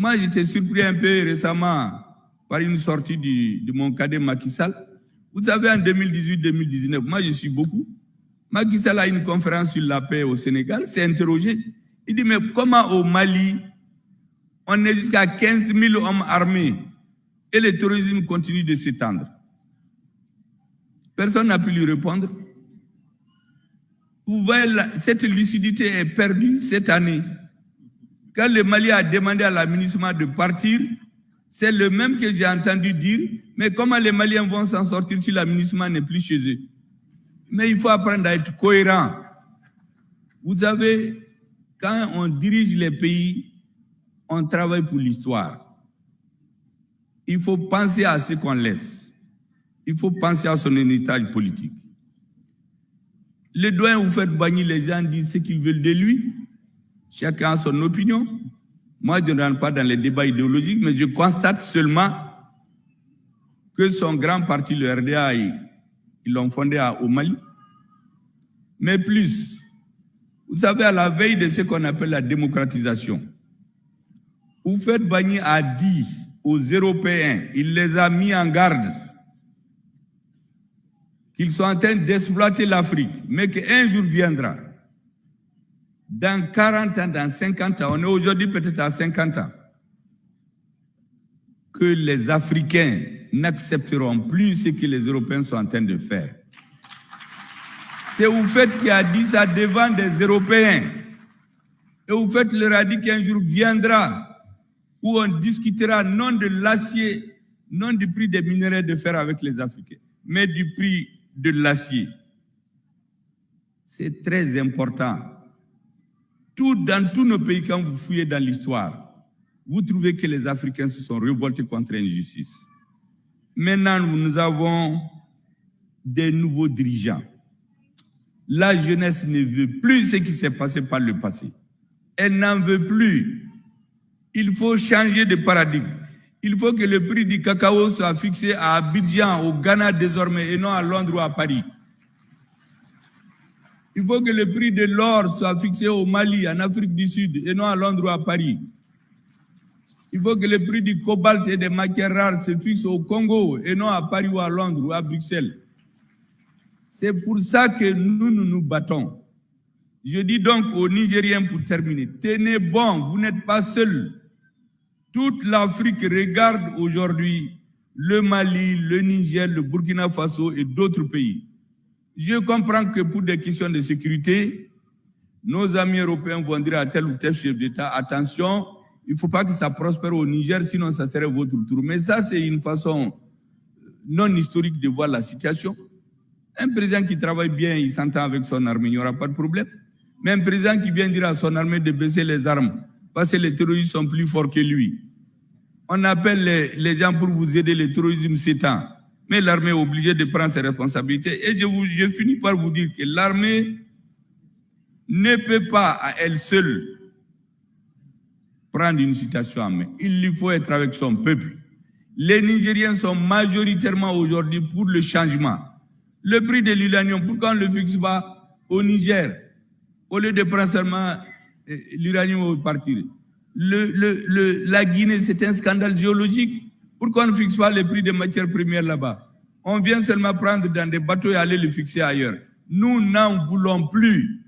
Moi, j'étais surpris un peu récemment par une sortie de mon cadet Macky Sall. Vous savez, en 2018-2019, moi, je suis beaucoup. Macky Sall a une conférence sur la paix au Sénégal, s'est interrogé. Il dit, mais comment au Mali, on est jusqu'à 15 000 hommes armés et le terrorisme continue de s'étendre? Personne n'a pu lui répondre. Vous voyez, cette lucidité est perdue cette année. Quand le Mali a demandé à l'administration de partir, c'est le même que j'ai entendu dire, mais comment les Maliens vont s'en sortir si l'administration n'est plus chez eux? Mais il faut apprendre à être cohérent. Vous savez, quand on dirige les pays, on travaille pour l'histoire. Il faut penser à ce qu'on laisse. Il faut penser à son héritage politique. Le doyen Houphouët-Boigny, les gens disent ce qu'ils veulent de lui. Chacun a son opinion. Moi, je ne rentre pas dans les débats idéologiques, mais je constate seulement que son grand parti, le RDA, ils l'ont fondé au Mali. Mais plus, vous savez, à la veille de ce qu'on appelle la démocratisation, Houphouët-Boigny a dit aux Européens, il les a mis en garde, qu'ils sont en train d'exploiter l'Afrique, mais qu'un jour viendra, dans 40 ans, dans 50 ans, on est aujourd'hui peut-être à 50 ans, que les Africains n'accepteront plus ce que les Européens sont en train de faire. C'est Houphouët qui a dit ça devant des Européens. Et Houphouët leur a dit qu'un jour viendra où on discutera non de l'acier, non du prix des minerais de fer avec les Africains, mais du prix de l'acier. C'est très important. Dans tous nos pays, quand vous fouillez dans l'histoire, vous trouvez que les Africains se sont révoltés contre l'injustice. Maintenant, nous avons des nouveaux dirigeants. La jeunesse ne veut plus ce qui s'est passé par le passé. Elle n'en veut plus. Il faut changer de paradigme. Il faut que le prix du cacao soit fixé à Abidjan, au Ghana désormais, et non à Londres ou à Paris. Il faut que le prix de l'or soit fixé au Mali, en Afrique du Sud, et non à Londres ou à Paris. Il faut que le prix du cobalt et des matières rares se fixe au Congo, et non à Paris ou à Londres ou à Bruxelles. C'est pour ça que nous nous battons. Je dis donc aux Nigériens pour terminer, tenez bon, vous n'êtes pas seuls. Toute l'Afrique regarde aujourd'hui le Mali, le Niger, le Burkina Faso et d'autres pays. Je comprends que pour des questions de sécurité, nos amis européens vont dire à tel ou tel chef d'État, attention, il ne faut pas que ça prospère au Niger, sinon ça serait votre tour. Mais ça, c'est une façon non historique de voir la situation. Un président qui travaille bien, il s'entend avec son armée, il n'y aura pas de problème. Mais un président qui vient dire à son armée de baisser les armes, parce que les terroristes sont plus forts que lui. On appelle les gens pour vous aider, le terrorisme s'étend. Mais l'armée est obligée de prendre ses responsabilités. Et je finis par vous dire que l'armée ne peut pas à elle seule prendre une situation en main. Il lui faut être avec son peuple. Les Nigériens sont majoritairement aujourd'hui pour le changement. Le prix de l'uranium, pourquoi on ne le fixe pas au Niger? Au lieu de prendre seulement l'uranium au partir. La Guinée, c'est un scandale géologique. Pourquoi on ne fixe pas le prix des matières premières là-bas? On vient seulement prendre dans des bateaux et aller le fixer ailleurs. Nous n'en voulons plus.